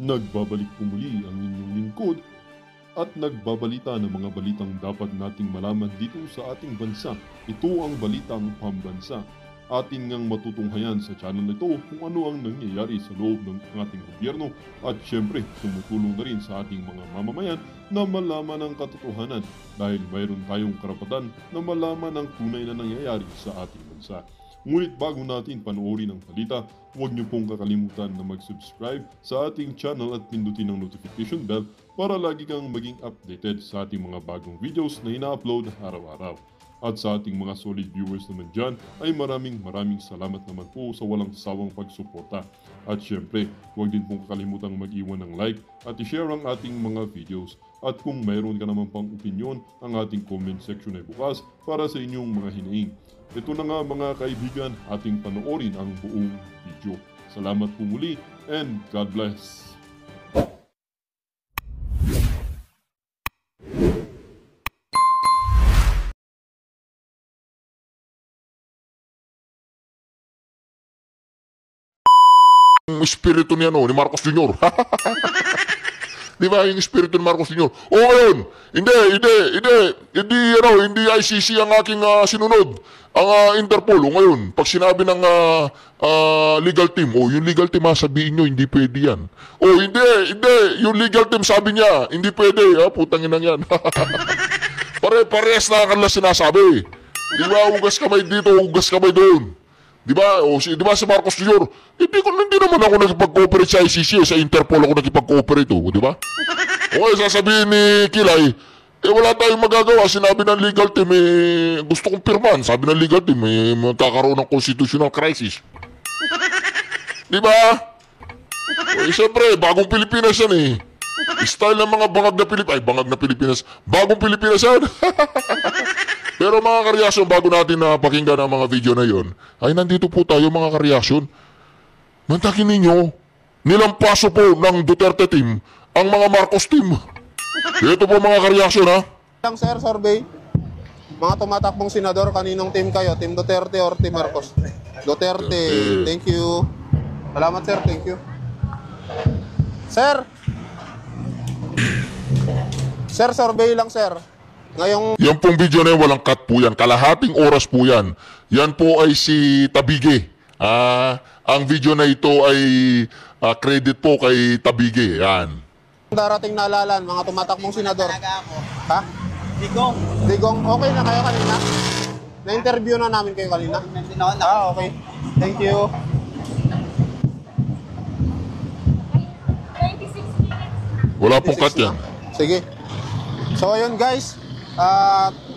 Nagbabalik po muli ang inyong lingkod at nagbabalita ng mga balitang dapat nating malaman dito sa ating bansa. Ito ang Balitang Pambansa. Atin ngang matutunghayan sa channel na ito kung ano ang nangyayari sa loob ng ating gobyerno at syempre tumutulong na rin sa ating mga mamamayan na malaman ang katotohanan dahil mayroon tayong karapatan na malaman ang tunay na nangyayari sa ating bansa. Ngunit bago natin panoorin ang balita, huwag niyo pong kakalimutan na mag-subscribe sa ating channel at pindutin ang notification bell para lagi kang maging updated sa ating mga bagong videos na ina-upload araw-araw. At sa ating mga solid viewers naman dyan ay maraming salamat naman po sa walang sawang pagsuporta. At syempre, huwag din pong kakalimutan mag-iwan ng like at i-share ang ating mga videos. At kung mayroon ka naman pang opinion, ang ating comment section ay bukas para sa inyong mga hinaing. Ito na nga mga kaibigan, ating panoorin ang buong video. Salamat po muli and God bless! Espiritu ni Marcos Jr. Di ba yung espiritu ni Marcos Jr.? O ngayon, hindi ICC ang aking sinunod. Ang Interpol, o ngayon, pag sinabi ng legal team, yung legal team sabihin nyo, hindi pwede yan. Yung legal team sabi niya, hindi pwede, putangin lang yan. Parehas na kanila sinasabi. Di ba, hugas kamay dito, hugas kamay doon. Di ba? Di ba si Marcos Jr.? Hindi naman ako nakipag-cooperate sa ICC, sa Interpol ako nakipag-cooperate, di ba? Okay, sasabihin ni Kilay, wala tayong magagawa. Sinabi ng legal team, gusto kong pirman. Sabi ng legal team, magkakaroon ng constitutional crisis. Di ba? Siyempre, bagong Pilipinas yan Style ng mga bangag na Pilipinas. Bagong Pilipinas yan. Pero mga kareaksyon, bago natin pakinggan ang mga video na yon, ay nandito po tayo mga kareaksyon. Mantakin ninyo, nilampaso po ng Duterte team ang mga Marcos team. Ito po mga kareaksyon Lang sir, survey. Mga tumatakbong senador, kaninong team kayo? Team Duterte or Team Marcos? Duterte. Thank you. Salamat sir, thank you. Sir! Sir, survey lang sir. Yan pong video na yan, walang cut po yan. Kalahating oras po yan. Yan po ay si Tabige. Ang video na ito ay credit po kay Tabige. Yan. Darating na alalan, mga tumatakbong senador. Ha? Digong, okay na kayo kanina? Na-interview na namin kayo kanina? Okay. Thank you. 26 minutes. Wala pong cut yan. Sige. So ayun guys,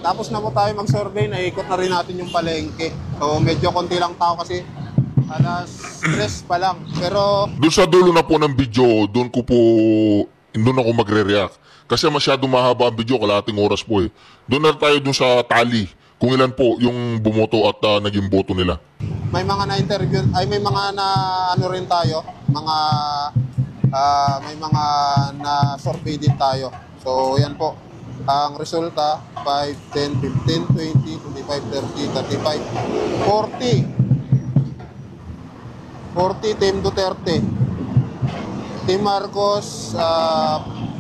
tapos na po tayo mag-survey, naikot na rin natin yung palengke. So medyo konti lang tao kasi alas 3 pa lang. Pero doon sa dulo na po ng video, doon ako magre-react. Kasi masyadong mahaba ang video, kalahating oras po Doon na tayo doon sa tally, kung ilan po yung bumoto at naging boto nila. May mga na-interview, may mga na rin tayo, may mga na-survey din tayo. So yan po. Ang resulta, 5, 10, 15, 20, 25, 30, 35, 40 Team Duterte. Team Marcos,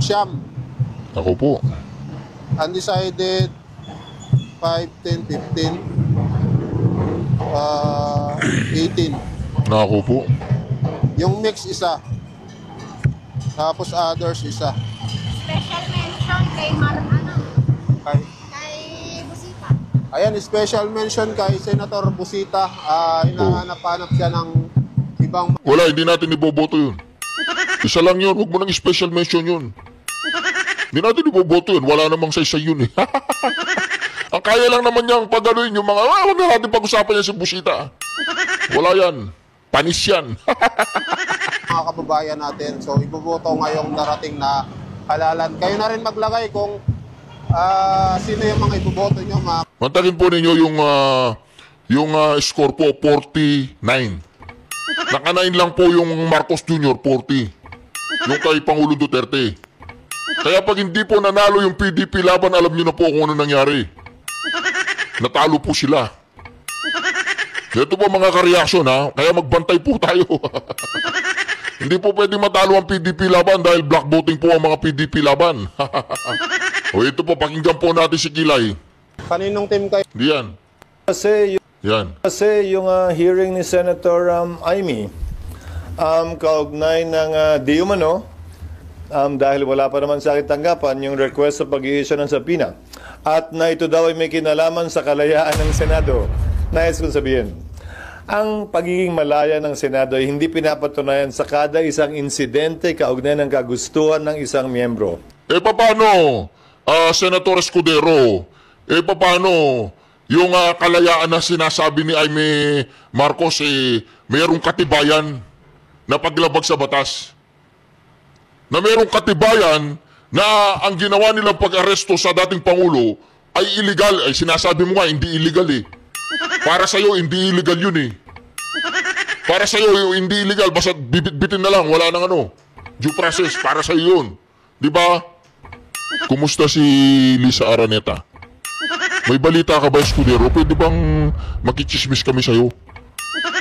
Siyam. Ako po. Undecided, 5, 10, 15, 18. Ako po. Yung mix isa. Tapos others isa. Special mention kay kay Busita. Ayan, special mention kay Senator Busita. Hinahanap-hanap siya ng ibang... Wala, hindi natin iboboto yun. Isa lang yun, huwag mo nang special mention yun. Hindi natin iboboto yun, wala namang say-say yun Ang kaya lang naman niyang pag-anuin yung mga, huwag na natin pag-usapan yan si Busita. Wala yan, panis yan. Mga kababayan natin, so iboboto ngayong darating na halalan. Kayo na rin maglagay kung sino yung mga iboboto nyo. Mantakin po ninyo yung score po, 49. Naka-9 lang po yung Marcos Jr., 40. Yung kay Pangulong Duterte. Kaya pag hindi po nanalo yung PDP laban, alam nyo na po kung ano nangyari. Natalo po sila. Ito po mga ka-reaction Kaya magbantay po tayo. Hindi po pwede matalo ang PDP laban dahil black voting po ang mga PDP laban. O ito po, pakinggan po natin si Kilay. Kaninong team kayo? Diyan. Kasi Yan. yung hearing ni Senator Amy, kaugnay ng di umano, dahil wala pa naman sa akin tanggapan yung request sa pag-i-issue ng subpoena, at na ito daw ay may kinalaman sa kalayaan ng Senado. Nais kong sabihin, ang pagiging malaya ng Senado ay hindi pinapatunayan sa kada isang insidente kaugnay ng kagustuhan ng isang miyembro. Paano, Senator Escudero? Paano yung kalayaan na sinasabi ni Jaime Marcos, mayroong katibayan na paglabag sa batas? Na mayroong katibayan na ang ginawa nilang pag-aresto sa dating Pangulo ay illegal. Ay sinasabi mo nga, hindi illegal eh. Para sa'yo, hindi illegal yun eh. Para sa'yo, hindi illegal. Basta bibit-bitin na lang, wala nang due process, para sa'yo yun. Di ba? Kumusta si Lisa Araneta? May balita ka ba, Escudero? Pwede bang makichismis kami sa'yo?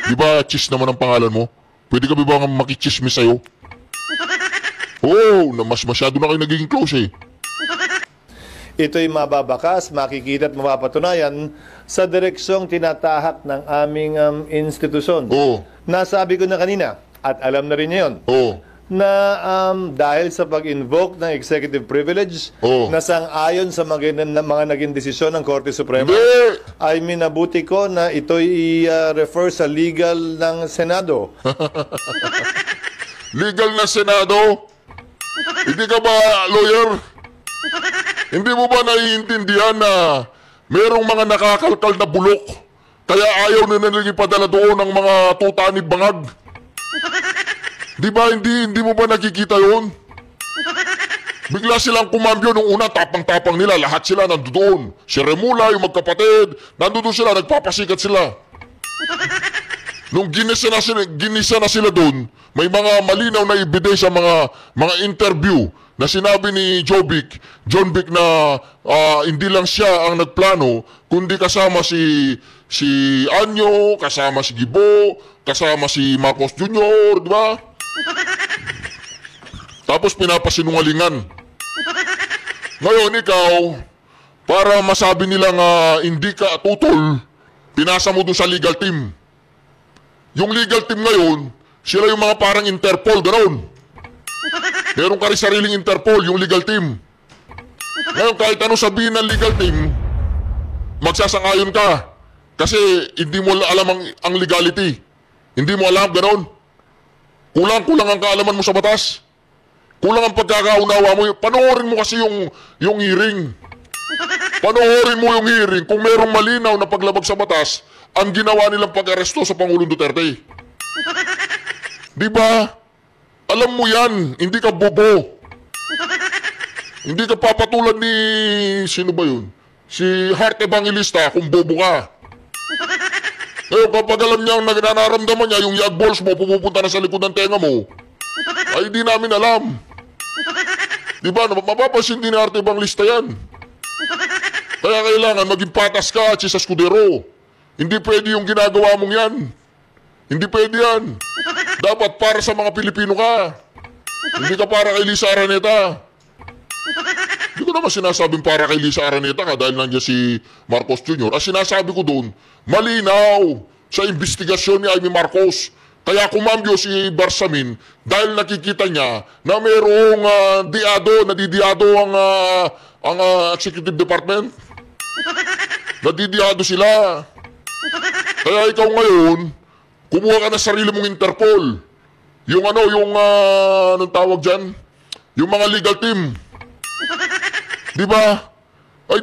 Di ba, Chis naman ang pangalan mo? Pwede kami bang makichismis sa'yo? Oo, mas masyado na kayo naging close eh. Ito'y mababakas, makikita at mapapatunayan sa direksyong tinatahak ng aming institusyon. Oo. Nasabi ko na kanina, at alam na rin niya yun, Oo. na dahil sa pag-invoke ng executive privilege Oo. na sang-ayon sa mga naging desisyon ng Korte Suprema, Hindi! ay minabuti ko na ito'y i-refer sa legal ng Senado. Legal na Senado? Hindi ka ba lawyer? Hindi mo ba naiintindihan na merong mga nakakalkal na bulok kaya ayaw na nilang ipadala doon ang mga tuta ni bangag? Di ba hindi mo ba nakikita yun? Bigla silang kumambyo nung una, tapang-tapang nila, lahat sila nandoon. Si Remula, yung magkapatid, nandoon sila, nagpapasikat sila. Nung ginisa na sila doon, may mga malinaw na ebidensya, mga interview na sinabi ni John Vic na hindi lang siya ang nagplano, kundi kasama si Anyo, kasama si Gibo, kasama si Marcos Jr., di ba? Tapos pinapasinungalingan. Ngayon ikaw, para masabi nilang hindi ka tutol, pinasa mo dun sa legal team. Yung legal team ngayon, sila yung mga parang Interpol, ganoon. Meron ka rin sariling Interpol, yung legal team. Ngayon, kahit ano sabihin ng legal team, magsasangayon ka. Kasi hindi mo alam ang legality. Hindi mo alam, ganoon. Kulang ang kaalaman mo sa batas. Kulang ang pagkakaunawa mo. Panoorin mo kasi yung hearing. Panoorin mo yung hearing. Kung merong malinaw na paglabag sa batas, ang ginawa nilang pag-aresto sa Pangulong Duterte. Di ba? Alam mo yan, hindi ka bobo. Hindi ka papatulad ni... Sino ba yun? Si Heart Evangelista kung bobo ka. Ngayon, kapag alam niya ang nararamdaman niya, yung yag balls mo pupunta na sa likod ng tenga mo, ay di namin alam. Di ba? Mapapansin din ni Heart Evangelista yan. Kaya kailangan maging patas ka, Chis Escudero. Hindi pwede yung ginagawa mong yan. Hindi pwede yan. Dapat para sa mga Pilipino ka. Hindi ka para kay Lisa Araneta. Hindi ko naman sinasabing para kay Lisa Araneta ka dahil nandiyan si Marcos Jr. Ang sinasabi ko doon, malinaw sa investigasyon ni Jaime Marcos. Kaya kumambyo si Barsamin dahil nakikita niya na mayroong nadidiado ang executive department. Nadidiado sila. Kaya ikaw ngayon, kumuha ka ng sarili mong Interpol. Anong tawag dyan? Yung mga legal team. Di ba? Ay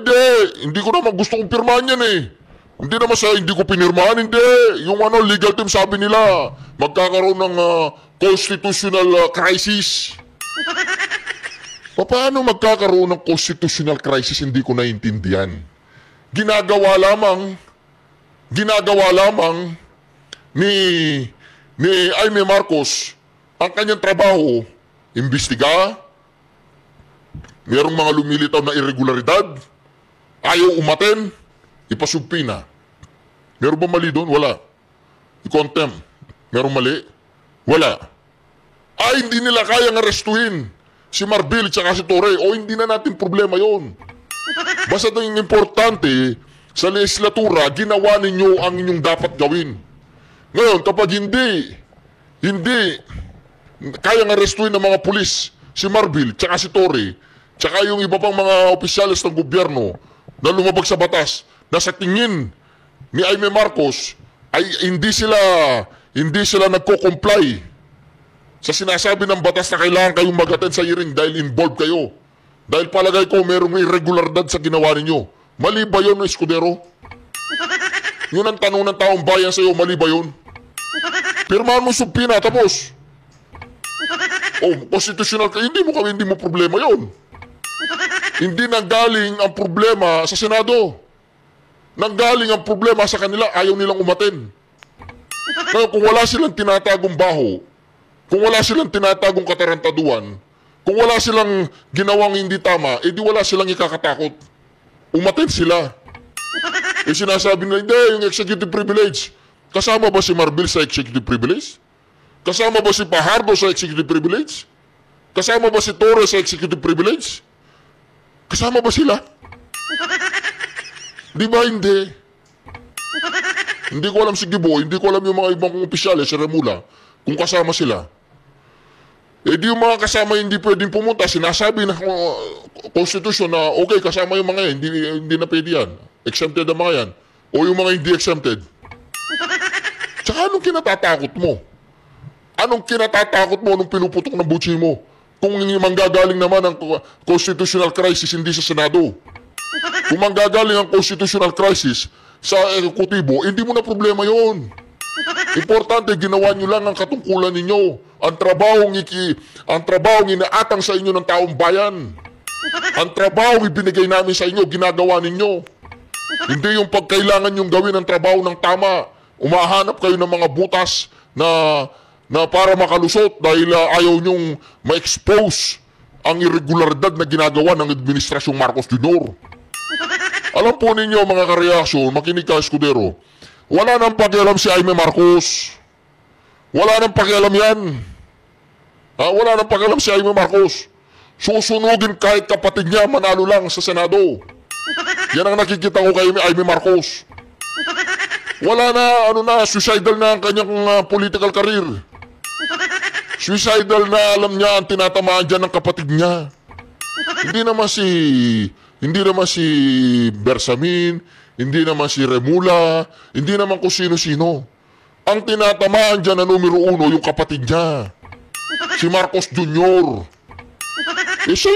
hindi ko naman gusto kong pirmahan yan eh. Hindi naman sa hindi ko pinirmahan, hindi. Yung legal team sabi nila, magkakaroon ng constitutional crisis. Paano magkakaroon ng constitutional crisis, hindi ko naiintindihan. Ginagawa lamang ni Jaime Marcos ang kanyang trabaho, imbestiga, merong mga lumilitaw na irregularidad, ayaw umaten, ipasubpina. Meron ba mali doon? Wala. I-contempt. Merong mali? Wala. ay hindi nila kayang arestuhin si Marbil at si Torre, o hindi na natin problema yon. Basta yung importante, sa legislatura, ginawa ninyo ang inyong dapat gawin. Ngayon, kapag hindi kayang arestuhin ng mga pulis si Marbil at si Torre, tsaka yung iba pang mga opisyalis ng gobyerno na lumabag sa batas, na sa tingin ni Jaime Marcos ay hindi sila nagko-comply sa sinasabi ng batas na kailangan kayong mag-attend sa hearing dahil involved kayo. Dahil palagay ko merong irregularidad sa ginawa ninyo. Mali ba yun, Escudero? Yun ang tanong ng taong bayan sa iyo, mali ba yun? Pirmahan mo subpina, tapos. Constitutional ka, hindi mo problema yun. Hindi nanggaling ang problema sa Senado. Nanggaling ang problema sa kanila, ayaw nilang umaten. Kaya kung wala silang tinatagong baho, kung wala silang tinatagong katarantaduan, kung wala silang ginawang hindi tama, edi wala silang ikakatakot. Umaten sila. Sinasabi nila, hindi, yung executive privilege. Kasama ba si Marbil sa executive privilege? Kasama ba si Fajardo sa executive privilege? Kasama ba si Torres sa executive privilege? Kasama ba sila? Di ba hindi? Hindi ko alam si Gibo, hindi ko alam yung mga ibang opisyales, si Remula, kung kasama sila. Di yung mga kasama hindi pwedeng pumunta, sinasabi na Constitution na okay, kasama yung mga yan, hindi na pwede yan. Exempted ang mga yan. O yung mga hindi exempted. Tsaka anong kinatatakot mo? Anong kinatatakot mo nung pinuputok ng butsi mo? Kung manggagaling naman ang constitutional crisis hindi sa Senado. Kung manggagaling ang constitutional crisis sa ekutibo, hindi mo na problema yon. Importante, ginawa nyo lang ang katungkulan ninyo. Ang trabahong inaatang sa inyo ng taong bayan. Ang trabahong ibinigay namin sa inyo, ginagawa ninyo. Hindi yung pagkailangan yung gawin ang trabaho ng tama. Umahanap kayo ng mga butas na para makalusot dahil ayaw nyong ma-expose ang irregularidad na ginagawa ng Administrasyong Marcos Jr. Alam po ninyo mga kareaksyon, makinig ka, Escudero, wala nang pakialam si Jaime Marcos. Wala nang pakialam yan. Wala nang pakialam si Jaime Marcos. Susunugin kahit kapatid niya manalo lang sa Senado. Yan ang nakikita ko kay Jaime Marcos. Wala na, suicidal na ang kanyang political career. Suicidal na, alam niya ang tinatamaan dyan ng kapatid niya. Hindi naman si Bersamin, hindi naman si Remula, hindi naman kung sino-sino. Ang tinatamaan dyan na numero 1, yung kapatid niya. Si Marcos Jr. Siya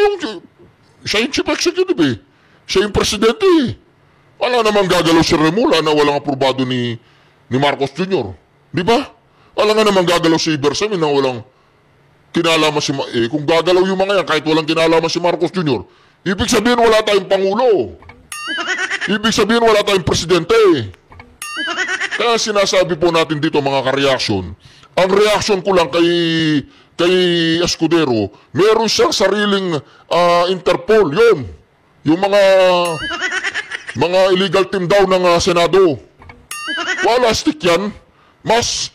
yung chief executive eh. Siya yung presidente eh. Wala namang gagalaw si Remula na walang aprobado ni Marcos Jr. Di ba? Wala nga namang gagalaw si Bersamin na walang kinalaman kung gagalaw yung mga yan kahit walang kinalaman si Marcos Jr., ibig sabihin wala tayong Pangulo. Ibig sabihin wala tayong presidente. Kaya sinasabi po natin dito mga ka-reaction, ang reaction ko lang kay Escudero, meron siyang sariling Interpol, yun. Yung mga illegal team daw ng Senado. Wala stick yan. Mas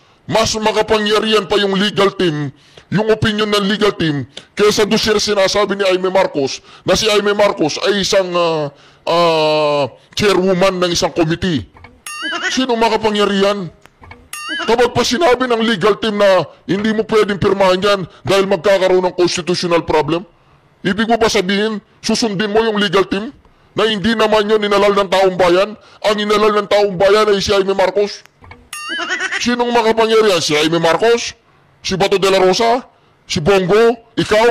makapangyarihan pa yung legal team, yung opinion ng legal team, kaysa doon siya sinasabi ni Jaime Marcos na si Jaime Marcos ay isang chairwoman ng isang committee. Sino makapangyarihan? Kapag pa sinabi ng legal team na hindi mo pwedeng pirmahan yan dahil magkakaroon ng constitutional problem, ibig mo ba sabihin, susundin mo yung legal team na hindi naman yun inalal ng taong bayan? Ang inalal ng taong bayan ay si Jaime Marcos. Sinong makapangyarihan? Si Jaime Marcos? Si Bato de la Rosa? Si Bongo? Ikaw?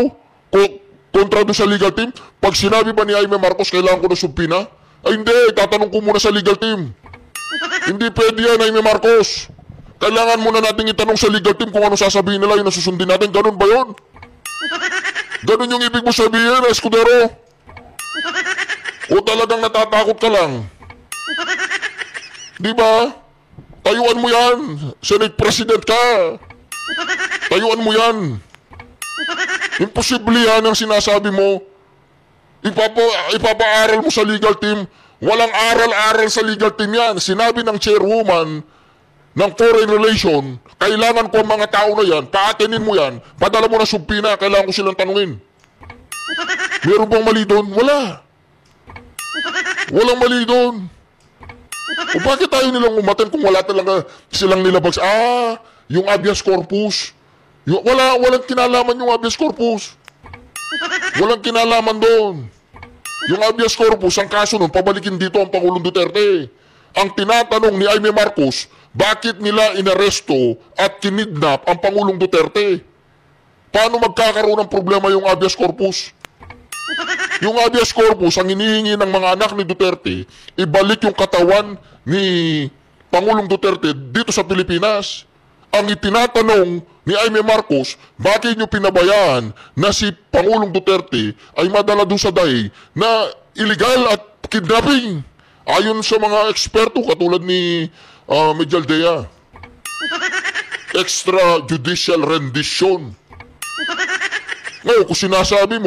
Kontra doon sa legal team? Pag sinabi ba ni Jaime Marcos kailangan ko ng subpina? Ay hindi, tatanong ko muna sa legal team. Hindi pwede yan, Jaime Marcos. Kailangan muna natin itanong sa legal team kung ano sasabihin nila, yung nasusundin natin. Ganun ba yun? Ganun yung ibig mo sabihin, Escudero? O talagang natatakot ka lang? Di ba? Tayuan mo yan. Senate President ka. Tayuan mo yan. Imposible yan ang sinasabi mo. Ipapaaral mo sa legal team. Walang aral-aral sa legal team yan. Sinabi ng chairwoman ng foreign relation, kailangan ko ang mga tao na yan, paatinin mo yan, padala mo na subpina, kailangan ko silang tanungin. Meron bang mali doon? Wala. Walang mali doon. O bakit tayo nilang umaten kung wala talaga silang nilabag? Yung habeas corpus. Walang kinalaman yung habeas corpus. Walang kinalaman doon. Yung habeas corpus, ang kaso nun, pabalikin dito ang Pangulong Duterte. Ang tinatanong ni Jaime Marcos, bakit nila inaresto at kinidnap ang Pangulong Duterte? Paano magkakaroon ng problema yung habeas corpus? Yung habeas corpus, ang hinihingi ng mga anak ni Duterte, ibalik yung katawan ni Pangulong Duterte dito sa Pilipinas. Ang itinatanong ni Jaime Marcos, bakit nyo pinabayaan na si Pangulong Duterte ay madala doon sa daig na illegal at kidnapping? Ayon sa mga eksperto katulad ni Medjaldea. Extrajudicial rendition. Ngayon, kung sinasabi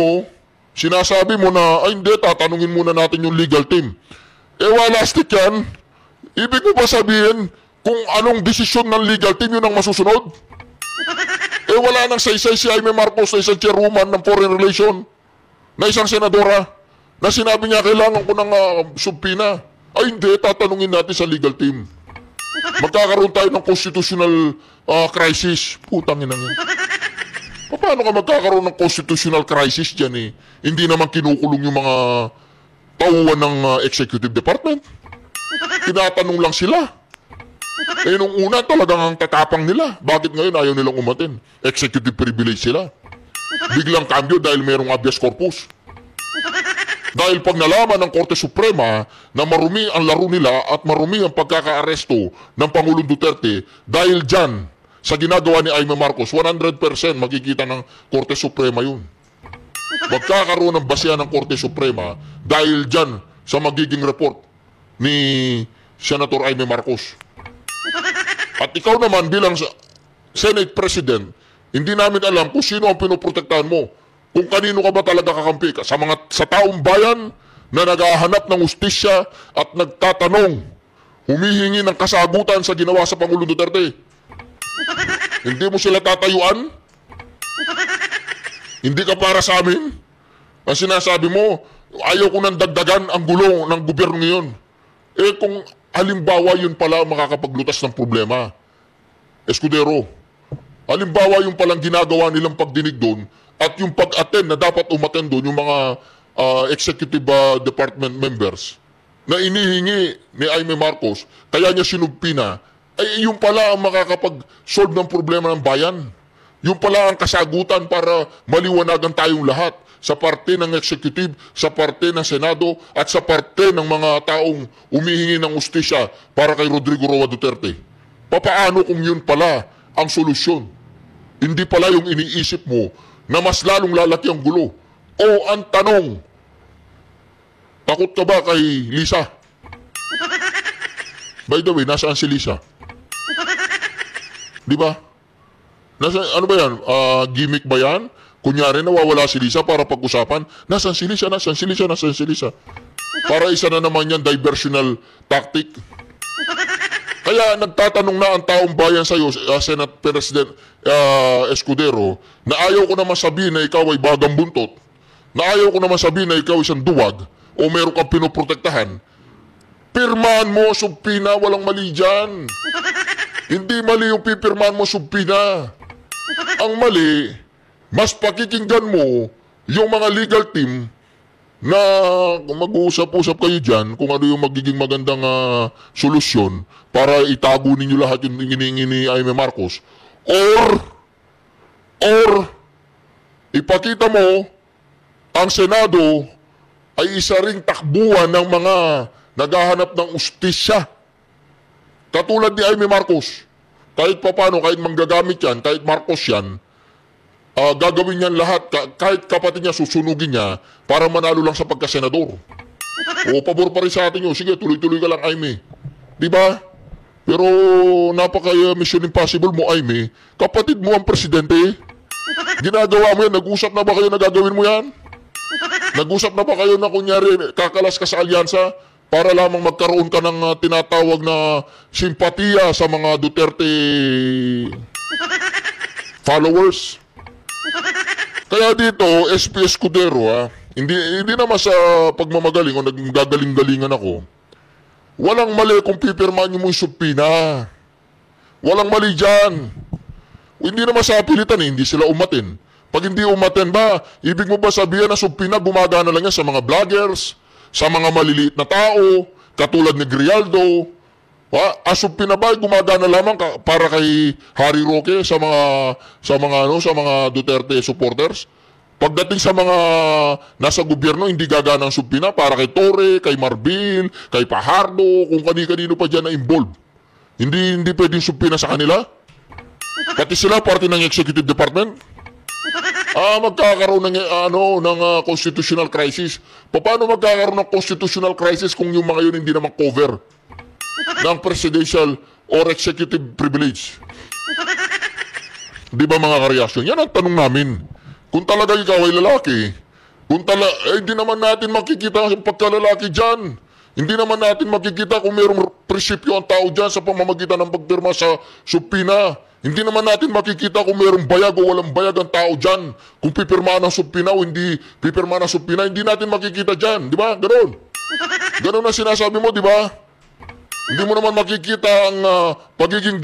mo na, ay hindi, tatanungin muna natin yung legal team. Wala stick yan. Ibig mo ba sabihin, kung anong desisyon ng legal team, yun ang masusunod? Wala nang saysay si Jaime Marcos na isang chairwoman ng foreign relation, na isang senadora, na sinabi niya, kailangan ko ng subpina. Ay hindi, tatanungin natin sa legal team. Magkakaroon tayo ng constitutional crisis. Putang ina nga. Paano ka magkakaroon ng constitutional crisis dyan eh? Hindi naman kinukulong yung mga tauhan ng executive department. Tinatanong lang sila. Nung una talagang ang tatapang nila. Bakit ngayon ayaw nilang umatin? Executive privilege sila. Biglang cambio dahil mayroong habeas corpus. Dahil pag nalaman ng Korte Suprema na marumi ang laro nila at marumi ang pagkakaaresto ng Pangulong Duterte, dahil dyan sa ginagawa ni Jaime Marcos, 100% makikita ng Korte Suprema yun. Magkakaroon ng basihan ng Korte Suprema dahil dyan sa magiging report ni Senator Jaime Marcos. At ikaw naman bilang Senate President, hindi namin alam kung sino ang pinoprotektahan mo. Kung kanino ka ba talaga kakampi ka? Sa taong bayan na naghahanap ng ustisya at nagtatanong, humihingi ng kasagutan sa ginawa sa Pangulong Duterte. Hindi mo sila tatayuan? Hindi ka para sa amin? Ang sinasabi mo, ayaw ko nang dagdagan ang gulo ng gobyerno ngayon. Kung halimbawa yun pala makakapaglutas ng problema. Escudero, halimbawa yung palang ginagawa nilang pagdinig doon at yung pag-attend na dapat umattend doon yung mga executive department members na inihingi ni Jaime Marcos, kaya niya sinubpina, ay yung pala ang makakapag-solve ng problema ng bayan. Yung pala ang kasagutan para maliwanagan tayong lahat sa parte ng executive, sa parte ng Senado, at sa parte ng mga taong umihingi ng ustisya para kay Rodrigo Roa Duterte. Papaano kung yun pala ang solusyon? Hindi pala yung iniisip mo na mas lalong lalaki ang gulo. O ang tanong, takot ka ba kay Lisa? By the way, nasaan si Lisa? Di ba? Ano ba yan? Gimmick ba yan? Kunyari nawawala si Lisa para pag-usapan. Nasaan si Lisa? Nasaan si Lisa? Nasaan si Lisa? Para isa na naman yan diversional tactic. Kaya nagtatanong na ang taong bayan sa iyo, Senate President Escudero, na ayaw ko naman sabihin na ikaw ay bagang buntot, na ayaw ko naman sabihin na ikaw isang duwag o meron kang pinoprotektahan. Pirmahan mo, subpina, walang mali dyan. Hindi mali yung pipirmahan mo, subpina. Ang mali, mas pakikinggan mo yung mga legal team na mag-uusap-usap kayo dyan kung ano yung magiging magandang solusyon para itago ninyo lahat yung hinihingi ni Jaime Marcos. Or ipakita mo ang Senado ay isa ring takbuhan ng mga naghahanap ng ustisya. Katulad ni Jaime Marcos, kahit papano, kahit manggagamit yan, kahit Marcos yan, gagawin niyan lahat, kahit kapatid niya, susunugin niya para manalo lang sa pagkasenador. O pabor pa rin sa atin yun. Sige, tuloy-tuloy ka lang, Jaime. Diba? Pero napaka-mission impossible mo, Jaime. Kapatid mo ang presidente. Ginagawa mo yan. Nag-usap na ba kayo na gagawin mo yan? Nag-usap na ba kayo na kunyari kakalas ka sa alyansa? para lamang magkaroon ka ng tinatawag na simpatiya sa mga Duterte followers. Kaya dito, SP Escudero, hindi naman sa pagmamagaling o naggagaling-galingan ako. Walang mali kung pipirmahan nyo mo yung subpina. Walang mali dyan. Hindi naman sa pilitan hindi sila umatin. Pag hindi umatin ba, ibig mo ba sabihin na subpina gumagana lang yan sa mga vloggers, sa mga maliliit na tao, katulad ni Grialdo? Subpina ba gumagana lamang para kay Harry Roque sa mga Duterte supporters? Pagdating sa mga nasa gobyerno, hindi gagana ang subpina para kay Torre, kay Marbil, kay Pajardo, kung kani-kanino pa dyan na involved. Hindi pwedeng subpina sa kanila? Pati sila parte ng executive department? Magkakaroon ng constitutional crisis. Paano magkakaroon ng constitutional crisis kung yung mga yun hindi naman cover ng presidential or executive privilege? Di ba mga kareaksyon? Yan ang tanong namin. Kung talaga ikaw ay lalaki, hindi naman natin makikita ang pagkalalaki dyan. Hindi naman natin makikita kung mayroong prinsipyo ang tao dyan sa pamamagitan ng pagpirma sa subpina. Hindi naman natin makikita kung mayroong bayag o walang bayag ang tao dyan. Kung pipirmahan ng subpina o hindi pipirmahan ng subpina, hindi natin makikita dyan. Di ba? Ganon. Ganon ang sinasabi mo, di ba? Hindi mo naman makikita ang pagiging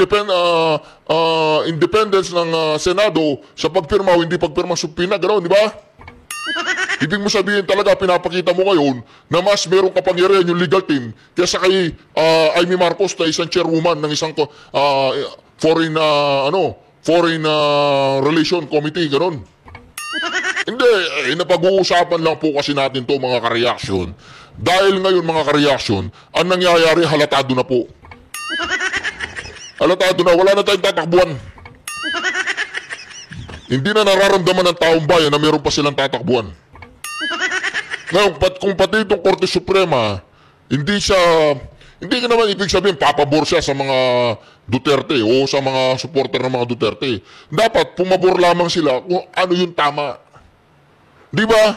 independence ng Senado sa pagpirma o hindi pagpirma ng subpina. Ganon, di ba? Ibig mo sabihin talaga, pinapakita mo ngayon na mas merong kapangyarihan yung legal team kaysa kay Amy Marcos na isang chairwoman ng isang foreign relation committee, gano'n. Hindi, napag-uusapan lang po kasi natin to mga kareaksyon. Dahil ngayon mga kareaksyon, ang nangyayari halatado na po. Halatado na, wala na tayong tatakbuhan. Hindi na nararamdaman ng taong bayan na meron pa silang tatakbuhan. Ngayon, kung pati itong Korte Suprema, hindi ka naman ibig sabihin papabor siya sa mga Duterte o sa mga supporter ng mga Duterte. Dapat pumabor lamang sila kung ano yung tama. Di ba?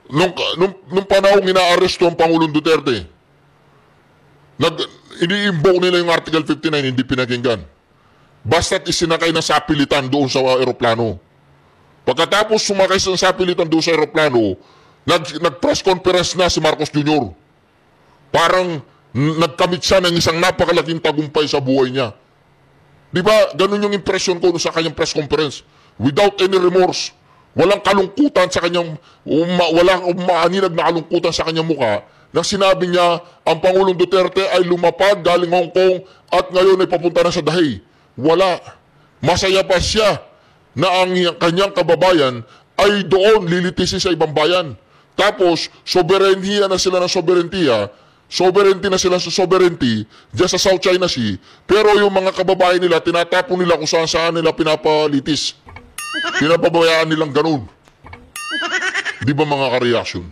Nung panahong inaaresto ang Pangulong Duterte, ini-invoke nila yung Article 59, hindi pinakinggan. Basta't isinakay na sapilitan doon sa aeroplano. Pagkatapos sumakay sa sapilitan doon sa aeroplano, nag-press conference na si Marcos Jr. Parang nagkamit siya ng isang napakalaking tagumpay sa buhay niya. Di ba? Ganun yung impression ko sa kanyang press conference. Without any remorse. Walang kalungkutan sa kanyang, walang maaninag na kalungkutan sa kanyang mukha nang sinabi niya ang Pangulong Duterte ay lumapag galing Hong Kong at ngayon ay papunta na sa Dahay. Wala. Masaya pa siya na ang kanyang kababayan ay doon lilitisin sa ibang bayan. Tapos, soberenya na sila ng soberentiya, sovereignty na sila sa sovereignty dyan sa South China Sea, pero yung mga kababayan nila, tinatapon nila kung saan nila pinapalitis. Pinapabayaan nilang ganun. Di ba mga kareaksyon?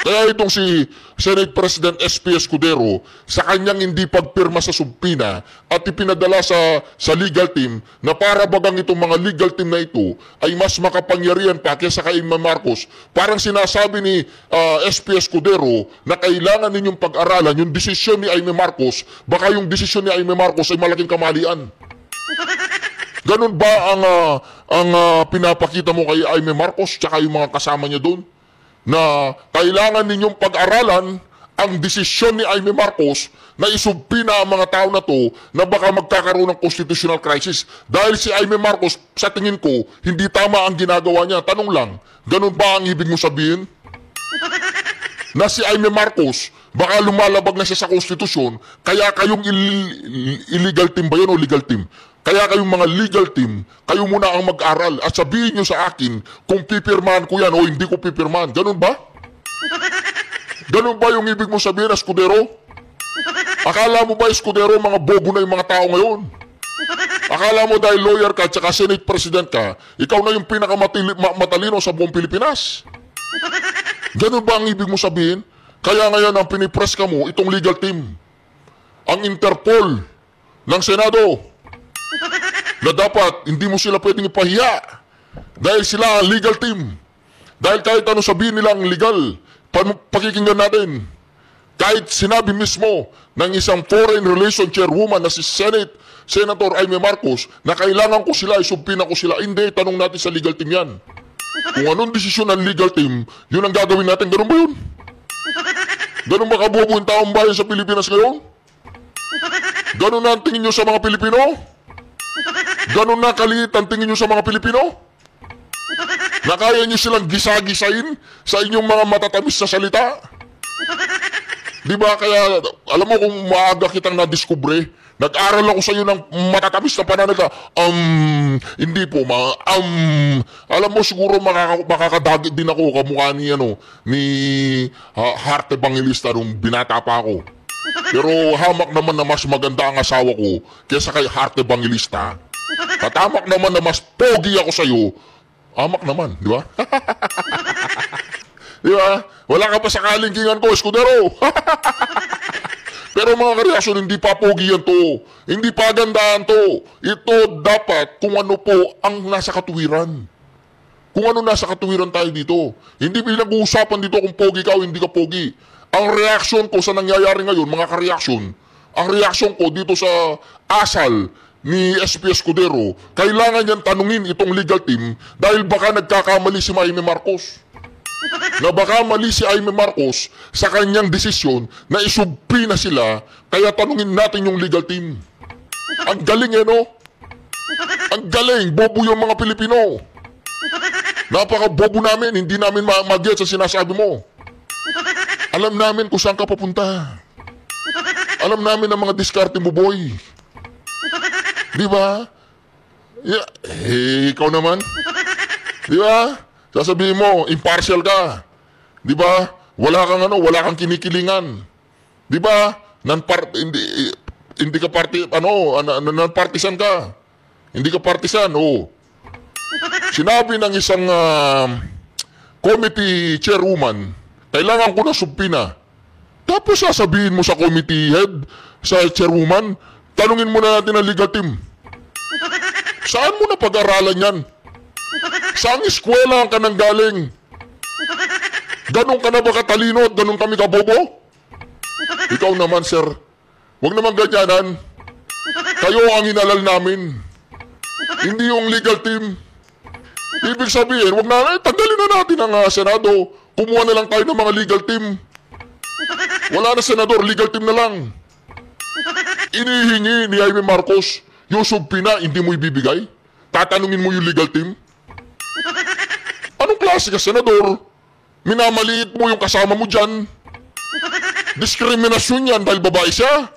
Kaya itong si Senate President SP Escudero, sa kanyang hindi pagpirma sa subpina at ipinadala sa legal team na para bagang itong mga legal team na ito ay mas makapangyarihan pa kaysa kay Amy Marcos. Parang sinasabi ni SP Escudero na kailangan ninyong pag-aralan yung desisyon ni Amy Marcos, baka yung desisyon ni Amy Marcos ay malaking kamalian. Ganun ba ang pinapakita mo kay Amy Marcos tsaka yung mga kasama niya doon? Na kailangan ninyong pag-aralan ang desisyon ni Amy Marcos na isubpina ang mga tao na to na baka magkakaroon ng constitutional crisis. Dahil si Amy Marcos, sa tingin ko, hindi tama ang ginagawa niya. Tanong lang, ganun ba ang ibig mo sabihin? Na si Amy Marcos, baka lumalabag na siya sa konstitusyon, kaya kayong illegal team ba yun o legal team? Kaya kayong mga legal team, kayo muna ang mag-aral at sabihin nyo sa akin kung pipirmahan ko yan o hindi ko pipirmahan. Ganun ba? Ganun ba yung ibig mo sabihin, Escudero? Akala mo ba, Escudero, mga bobo na yung mga tao ngayon? Akala mo dahil lawyer ka at saka Senate President ka, ikaw na yung pinakamatalino sa buong Pilipinas? Ganun ba ang ibig mo sabihin? Kaya ngayon ang pinipress ka mo, itong legal team, ang Interpol ng Senado, na dapat hindi mo sila pwedeng ipahiya dahil sila ang legal team. Dahil kahit ano sabihin nila ang legal, pakikinggan natin. Kahit sinabi mismo ng isang foreign relation chairwoman na si Senator Amy Marcos na kailangan ko sila, isubpina ko sila. Hindi, tanong natin sa legal team yan. Kung anong desisyon ng legal team, yun ang gagawin natin. Ganun ba yun? Ganun ba kabobo yung taong bayan sa Pilipinas ngayon? Ganun na ang tingin nyo sa mga Pilipino? Ganun na kaliit ang tingin nyo sa mga Pilipino? Na kaya nyo silang gisa-gisain sa inyong mga matatamis na salita? Di ba? Kaya, alam mo kung maaga kitang nadiskubre, nag-aral ako sa iyo ng matatamis na pananaga. Hindi po, alam mo siguro makakadagit din ako kamukha ni, Heart Evangelista nung binata pa ako. Pero hamak naman na mas maganda ang asawa ko kaysa kay Heart Evangelista. At hamak naman na mas pogi ako sa iyo. Hamak naman, di ba? Di ba? Wala ka pa sa kalingkingan ko, Escudero. Pero mga karelasyon, hindi pa pogi yan to. Hindi pa gandaan to. Ito dapat kung ano po ang nasa katuwiran. Kung ano nasa katuwiran tayo dito. Hindi pinag-uusapan dito kung pogi ka o hindi ka pogi. Ang reaksyon ko sa nangyayari ngayon, mga kareaksyon, ang reaksyon ko dito sa asal ni SP Escudero, kailangan yan tanungin itong legal team dahil baka nagkakamali si Amy Marcos. Na baka mali si Amy Marcos sa kanyang desisyon na isubpi na sila, kaya tanungin natin yung legal team. Ang galing no? Ang galing, bobo yung mga Pilipino. Napaka-bobo namin, hindi namin mag-get sa sinasabi mo. Alam namin kung saan ka papunta. Alam namin ang mga diskarte mo, boy. Di ba? Ikaw naman. Di ba? Sasabihin mo, impartial ka. Di ba? Wala kang kinikilingan. Di ba? Hindi ka non-partisan ka. Hindi ka partisan, oh. Sinabi ng isang committee chairwoman, kailangan ko na subpina. Tapos sasabihin mo sa committee head, sa chairwoman, tanungin mo na natin ang legal team. Saan mo na pag-aralan yan? Saan eskwela ka nang galing? Ganon ka na ba katalino at ganon kami kabobo? Ikaw naman, sir. Huwag naman ganyanan. Kayo ang inalal namin. Hindi yung legal team. Ibig sabihin, tanggalin na natin ang Senado. Kumuha na lang tayo ng mga legal team. Wala na senador, legal team na lang. Inihingi ni Amy Marcos yung subpina, hindi mo ibibigay? Tatanungin mo yung legal team? Anong klase ka, senador? Minamaliit mo yung kasama mo dyan. Diskriminasyon yan dahil babae siya.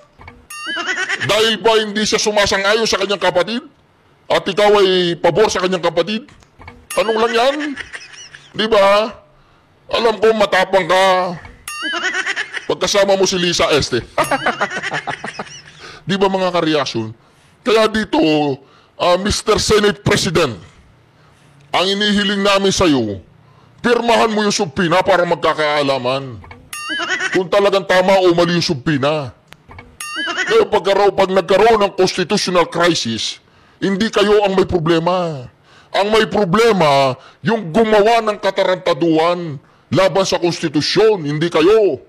Dahil ba hindi siya sumasang-ayon sa kanyang kapatid? At ikaw ay pabor sa kanyang kapatid? Anong lang yan? Di ba? Alam ko matapang ka. Pagkasama mo si Lisa Este. Di ba mga kareaksyon? Kaya dito, Mr. Senate President, ang inihiling namin sa'yo, pirmahan mo yung subpina para magkakaalaman. Kung talagang tama o mali yung subpina. Kaya pag nagkaroon ng constitutional crisis, hindi kayo ang may problema. Ang may problema, yung gumawa ng katarantaduhan laban sa konstitusyon, hindi kayo.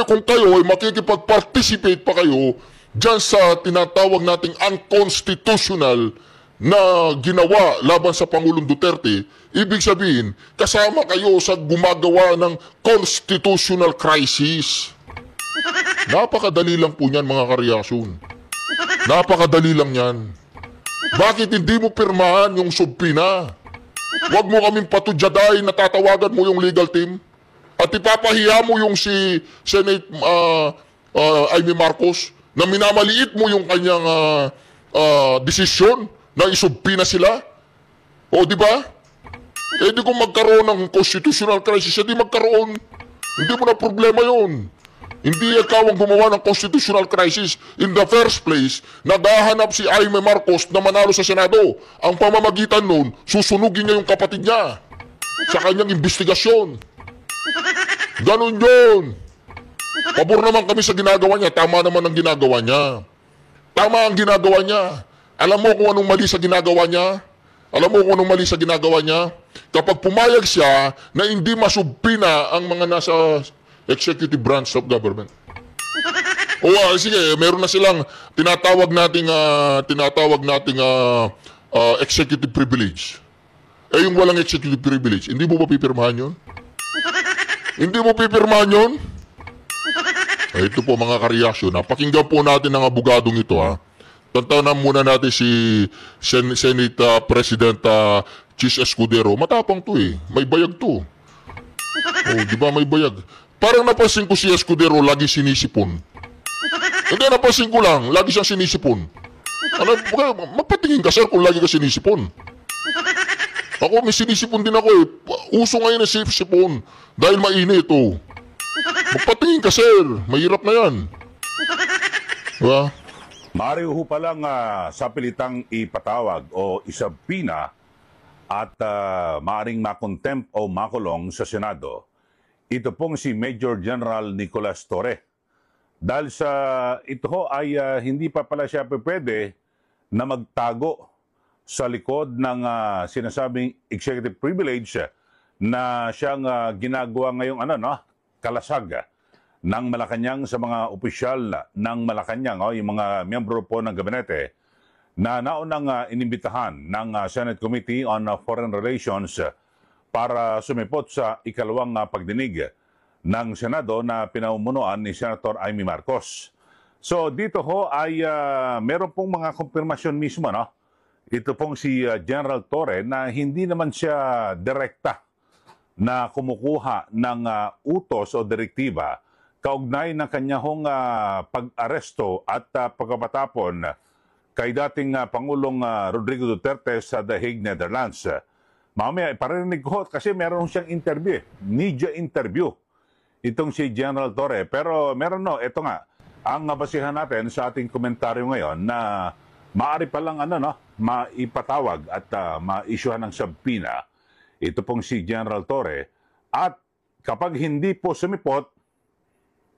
Kung kayo ay makikipag-participate pa kayo dyan sa tinatawag nating unconstitutional na ginawa laban sa Pangulong Duterte, ibig sabihin, kasama kayo sa gumagawa ng constitutional crisis. Napakadali lang po niyan, mga kareaksyon. Napakadali lang yan. Bakit hindi mo pirmahan yung subpina? Huwag mo kaming patudyaday na tatawagan mo yung legal team at ipapahiya mo yung si Senate Amy Marcos na minamaliit mo yung kanyang desisyon na isubpina sila. O di ba? Eh di kung magkaroon ng constitutional crisis, di magkaroon. Hindi mo na problema yun. Hindi ikaw ang gumawa ng constitutional crisis. In the first place, naghahanap si Amy Marcos na manalo sa Senado. Ang pamamagitan nun, susunugin niya yung kapatid niya sa kanyang investigasyon. Ganon yun. Pabor naman kami sa ginagawa niya. Tama naman ang ginagawa niya. Tama ang ginagawa niya. Alam mo kung anong mali sa ginagawa niya? Alam mo kung anong mali sa ginagawa niya? Kapag pumayag siya na hindi masubpina ang mga nasa executive branch of government. O sige, meron na silang tinatawag nating executive privilege. Eh yung walang executive privilege, hindi mo ba pipirmahan yun? Hindi mo pipirmahan yun? Eh, ito po mga ka-reaction. Pakinggan po natin ang abogadong ito ha. Tantanan muna natin si Senate President Chis Escudero. Matapang to eh. May bayag to. Oh, di ba may bayag? Parang napansin ko si Escudero lagi sinisipon. Hindi, napansin ko lang. Lagi siyang sinisipon. Ano, magpatingin ka sir kung lagi ka sinisipon. Ako may sinisipon din ako eh. Uso ngayon ang sipon. Dahil mainit oh. Magpatingin ka sir. Mahirap na yan. Diba? Maaari ho palang sa pilitang ipatawag o isabina at maaaring makontempt o makulong sa Senado. Ito pong si Major General Nicolas Torre. Dahil sa ito ho ay hindi pa pala siya pwede na magtago sa likod ng sinasabing executive privilege na siyang ginagawa ngayong kalasag ng Malacanang sa mga opisyal ng Malacanang, yung mga miyembro po ng gabinete na naunang inimbitahan ng Senate Committee on Foreign Relations para sumipot sa ikalawang pagdinig ng Senado na pinamumunuan ni Senator Amy Marcos. So dito ho ay meron pong mga konfirmasyon mismo, no? Ito pong si General Torre na hindi naman siya direkta na kumukuha ng utos o direktiba kaugnay ng kanyang pag-aresto at pagkapatapon kay dating Pangulong Rodrigo Duterte sa The Hague, Netherlands. Mamaya, parinig ko kasi meron siyang interview, media interview, itong si General Torre. Pero meron ito nga, ang basihan natin sa ating komentaryo ngayon na maaari palang maipatawag at ma-issuehan ng subpoena ito pong si General Torre. At kapag hindi po sumipot,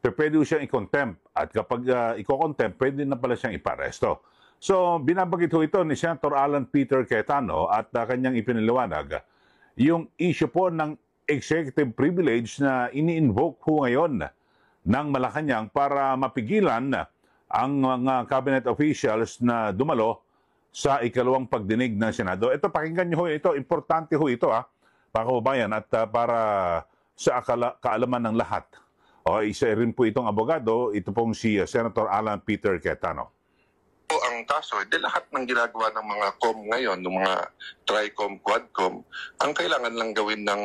pwede siyang i-contempt. At kapag i-contempt, pwede na pala siyang iparesto. So, binabagit ho ito ni Senator Alan Peter Cayetano at kanyang ipiniliwanag yung issue po ng executive privilege na ini-invoke ho ngayon ng Malacanang para mapigilan ang mga cabinet officials na dumalo sa ikalawang pagdinig ng Senado. Ito, pakinggan niyo ho ito. Importante ho ito, para kababayan at para sa kaalaman ng lahat. O, isa rin po itong abogado, ito pong si Senator Alan Peter Cayetano. Ang kaso, lahat ng ginagawa ng mga COM ngayon, ng mga TRICOM, QUADCOM, ang kailangan lang gawin ng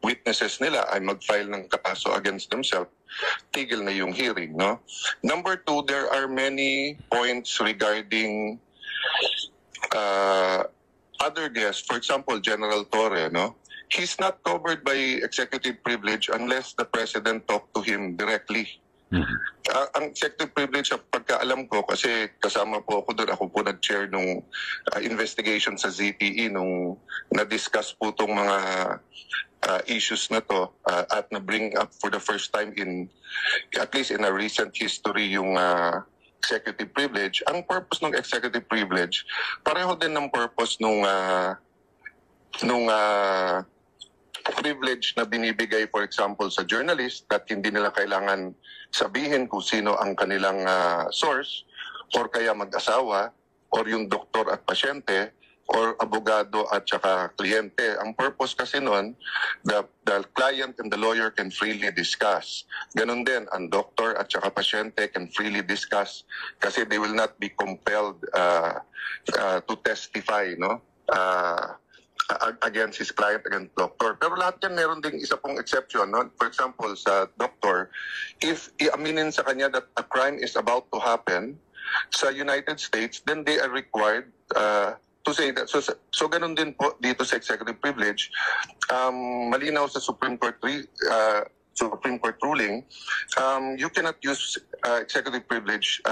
witnesses nila ay mag-file ng kaso against themselves, tigil na yung hearing, no? Number two, there are many points regarding other guests. For example, General Torre, no? He's not covered by executive privilege unless the president talk to him directly. Ang executive privilege, pagkaalam ko, kasi kasama po ako doon, ako po nag-chair nung investigation sa ZTE nung na-discuss po itong mga issues na to at na-bring up for the first time in, at least in a recent history, yung executive privilege. Ang purpose ng executive privilege, pareho din ng purpose nung privilege na binibigay, for example, sa journalist, that hindi nila kailangan sabihin kung sino ang kanilang source, or kaya mag-asawa, or yung doktor at pasyente, or abogado at saka kliyente. Ang purpose kasi nun, the client and the lawyer can freely discuss. Ganon din, ang doktor at saka pasyente can freely discuss kasi they will not be compelled to testify, no? Against his client, against doctor. Pero lahat yan meron ding isa pong exception, no? For example, sa doctor, if iaminin sa kanya that a crime is about to happen sa United States, then they are required to say that. So ganun din po dito sa executive privilege. Malinaw sa Supreme Court ruling, you cannot use executive privilege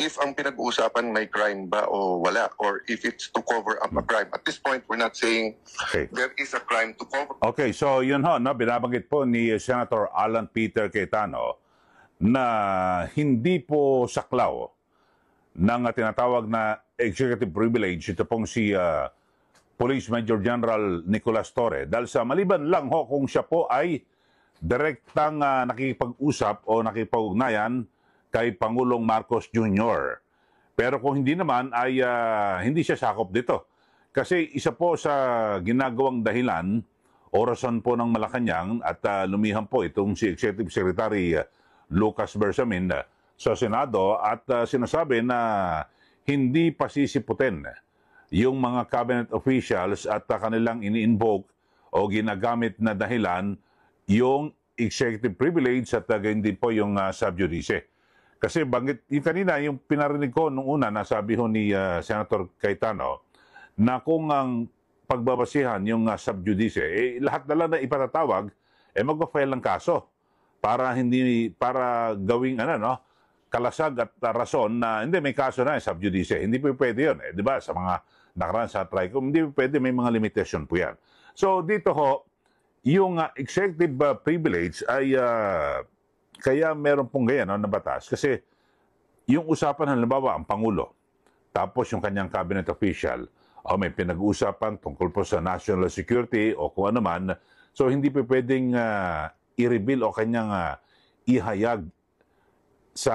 if ang pinag-uusapan may crime ba o wala, or if it's to cover up a crime. At this point, we're not saying there is a crime to cover. Okay, so yun ho, no, binabanggit po ni Senator Alan Peter Cayetano na hindi po saklaw ng tinatawag na executive privilege ito pong si Police Major General Nicolas Torre, dahil sa maliban lang ho kung siya po ay direktang nakikipag-usap o nakipag-ugnayan kay Pangulong Marcos Jr. Pero kung hindi naman ay hindi siya sakop dito. Kasi isa po sa ginagawang dahilan o rason po ng Malacanang at lumihan po itong si Executive Secretary Lucas Bersamin sa Senado at sinasabi na hindi pasisiputin yung mga cabinet officials at kanilang ini-invoke o ginagamit na dahilan yung executive privilege at gayon din po yung sub judice. Kasi banggit yung kanina, yung pinarinig ko nung una na sabi ho ni Senator Cayetano na kung ang pagbabasihan yung sub judice, lahat na lang na ipatatawag, magpa-file ng kaso para gawing kalasag at rason na hindi may kaso na sub judice. Hindi po pwede yun. Di ba? Sa mga nakaraan sa TRICOM, hindi po pwede, may mga limitation po yan. So dito ho, yung executive privilege ay kaya meron pong ganyan na batas. Kasi yung usapan, halimbawa, ang Pangulo, tapos yung kanyang cabinet official, o may pinag-uusapan tungkol po sa national security o kung ano man, so hindi po pwedeng i-reveal o kanyang ihayag sa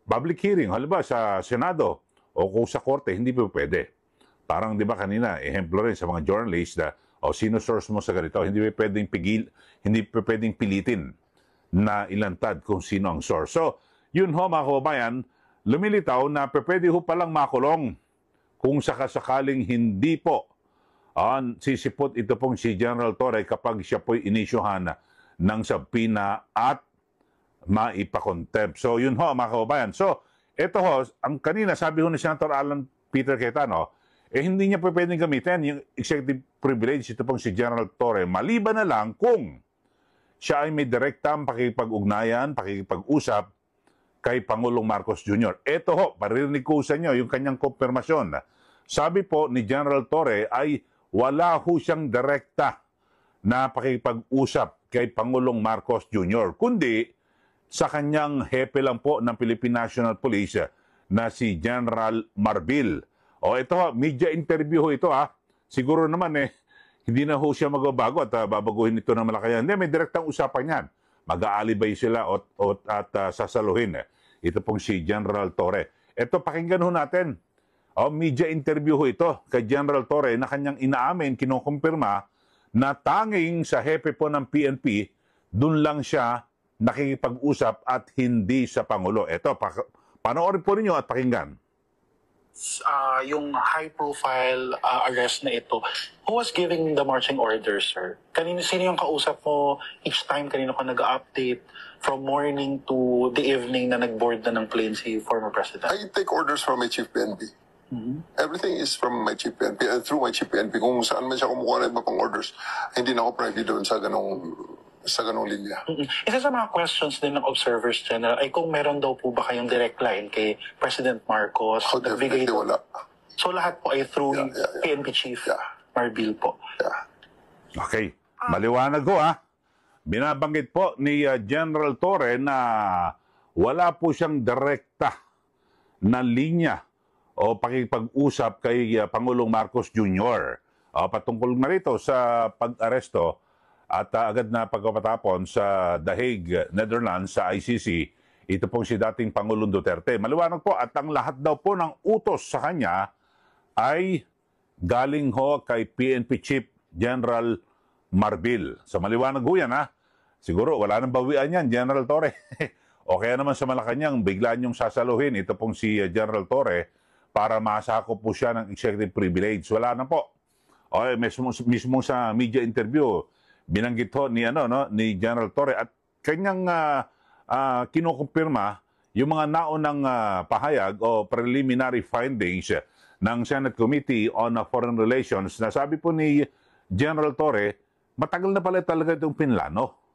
public hearing, halimbawa sa Senado o kung sa Korte, hindi po pwede. Parang di ba kanina, ehemplo rin sa mga journalists na sino source mo sa ganito, hindi po pwedeng hindi po pwedeng pilitin na ilantad kung sino ang source. So, yun ho mga kababayan, lumilitaw na pwede ho palang makulong kung sakasakaling hindi po sisipot ito pong si General Torre kapag siya po'y inisyuhan ng subpoena at maipakontempt. So, yun ho mga kababayan. So, ito ho, ang kanina sabi ho ni Senator Alan Peter Cayetano, hindi niya po pwedeng gamitin yung executive privilege ito pong si General Torre, maliban na lang kung siya ay may direktang pakikipag-ugnayan, pakikipag-usap kay Pangulong Marcos Jr. Ito ho, paririnig ko sa inyo yung kanyang konfirmasyon. Sabi po ni General Torre ay wala ho siyang direkta na pakikipag-usap kay Pangulong Marcos Jr. Kundi sa kanyang hepe lang po ng Philippine National Police na si General Marbil. Ito ho, media interview ho ito Siguro naman hindi na ho siya magbabago at babaguhin ito ng Malacanang. Hindi, may direktang usapan yan. Mag-aalibay sila at sasaluhin. Ito pong si General Torre. Ito, pakinggan ho natin. Media interview ho ito kay General Torre na kanyang inaamin, kinukumpirma na tanging sa hepe po ng PNP, dun lang siya nakikipag-usap at hindi sa Pangulo. Ito, panoorin po ninyo at pakinggan. Yung high-profile arrest na ito, who was giving the marching orders, sir? Sino yung kausap mo each time? Kanino ka nag-update from morning to the evening na nag-board na ng plane si former president? I take orders from my chief PNP. Everything is from my chief PNP and through my chief PNP. Kung saan man siya kumukuha ng iba pang orders, hindi na ako privy doon sa ganong linya. Isa sa mga questions din ng Observers General ay kung meron daw po ba kayong direct line kay President Marcos? Definitely wala. So lahat po ay through PNP Chief Marbil po? Okay. Maliwanag ko Binabanggit po ni General Torre na wala po siyang direkta na linya o pakipag-usap kay Pangulong Marcos Jr. Patungkol na rito sa pag-aresto at agad na pagkapatapon sa The Hague, Netherlands, sa ICC, ito pong si dating Pangulong Duterte. Maliwanag po at ang lahat daw po ng utos sa kanya ay galing ho kay PNP Chief General Marbil. So maliwanag ho yan Siguro wala nang bawian yan, General Torre. O kaya naman sa Malacanang, bigla niyong sasaluhin ito pong si General Torre para masakop po siya ng executive privilege. Wala na po. Mismo sa media interview, binanggit ho ni General Torre at kanyang kinukumpirma yung mga naunang pahayag o preliminary findings ng Senate Committee on Foreign Relations na sabi po ni General Torre, matagal na pala talaga itong pinlano.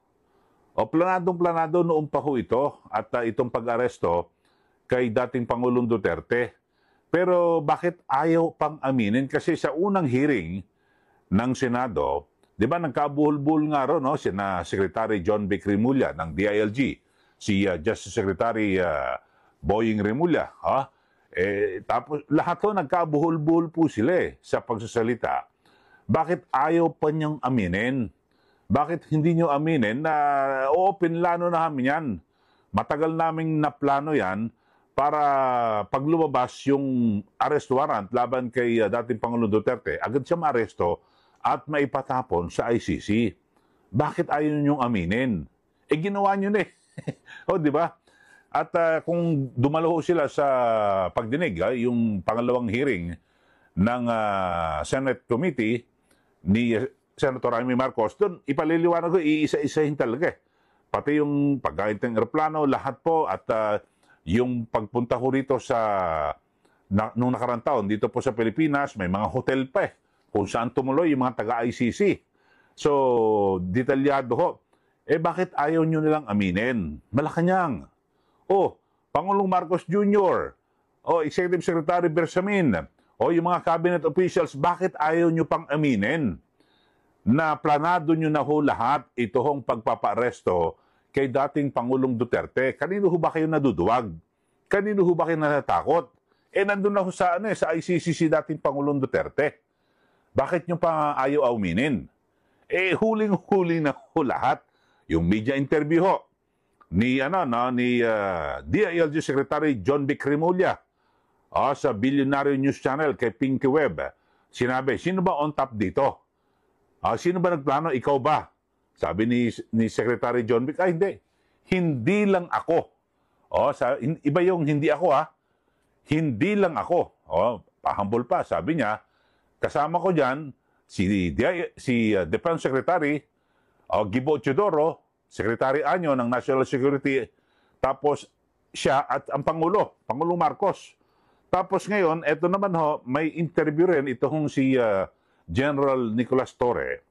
Planadong-planado noon pa ho ito at itong pag-aresto kay dating Pangulong Duterte. Pero bakit ayaw pang aminin? Kasi sa unang hearing ng Senado, di ba nagkabuhol-buhol nga ro, si Secretary John Vic Remulla ng DILG, si Justice Secretary Boying Remulla. Tapos lahat ho nagkabuhol-buhol po sila sa pagsasalita. Bakit ayaw pa niyang aminin? Bakit hindi nyo aminin na oo, pinlano na namin yan. Matagal naming naplano yan para pag lumabas yung arrest warrant laban kay dating Pangulong Duterte, agad siya maaresto at maipatapon sa ICC. Bakit ayaw nyo aminin? Ginawa nyo na eh. O, di ba? At kung dumalo sila sa pagdinig, yung pangalawang hearing ng Senate Committee ni Senator Amy Marcos, doon ipaliliwanag ko, iisa-isahin talaga eh. Pati yung pagkain ng aeroplano, lahat po, at yung pagpunta ko rito sa nung nakarang taon, dito po sa Pilipinas, may mga hotel pa eh, kung saan tumuloy yung mga taga-ICC. So, detalyado ho. Bakit ayaw nyo nilang aminin? Malacanang. Pangulong Marcos Jr., Executive Secretary Bersamin, yung mga cabinet officials, bakit ayaw nyo pang aminin na planado nyo na ho lahat ito hong pagpapaaresto kay dating Pangulong Duterte? Kanino ho ba kayo naduduwag? Kanino ho ba kayo natatakot? Nandun na ho sa ICC si dating Pangulong Duterte. Bakit nyo pa ayaw aminin? Huling-huli na ho lahat. Yung media interview ho ni DILG Secretary John B. Cremulya sa Billionaire News Channel kay Pinky Webb. Sinabi, sino ba on top dito? Sino ba nagplano? Ikaw ba? Sabi ni Secretary John B. Hindi. Hindi lang ako. Iba yung hindi ako Hindi lang ako. Pahambol pa. Sabi niya, kasama ko dyan si Defense Secretary Gibo Teodoro, Secretary Anyo ng National Security, tapos siya at ang Pangulong Marcos. Tapos ngayon, eto naman ho, may interview rin itong si General Nicolas Torre.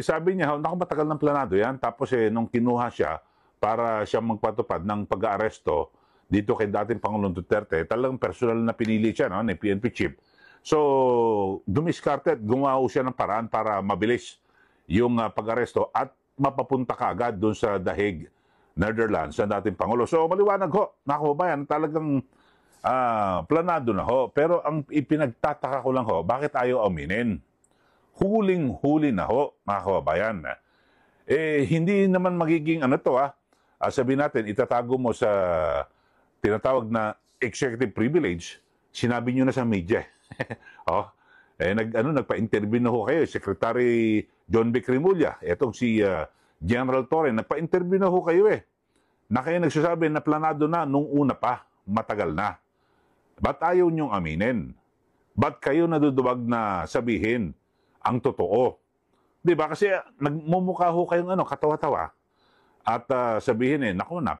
Sabi niya, matagal ng planado yan. Tapos nung kinuha siya para siya magpatupad ng pag-aaresto dito kay dating Pangulong Duterte, talagang personal na pinili siya ni PNP chief. So, dumiskarte at gumawa siya ng paraan para mabilis yung pag-aresto at mapapunta ka agad doon sa The Hague, Netherlands, sa dating Pangulo. So, maliwanag ho, mga kababayan, talagang planado na ho. Pero ang ipinagtataka ko lang ho, bakit ayaw aminin? Huling-huli na ho, mga kababayan. Hindi naman magiging sabihin natin, itatago mo sa tinatawag na executive privilege, sinabi nyo na sa media. Nagpa-interview na ho kayo, Secretary John B. Cremulya, etong si General Torre, nagpa-interview na ho kayo na kayo nagsasabi na planado na nung una pa, matagal na. Ba't ayaw niyong aminin? Ba't kayo naduduwag na sabihin ang totoo? Di ba? Kasi nagmumukha ho kayong katawa-tawa at sabihin naku na.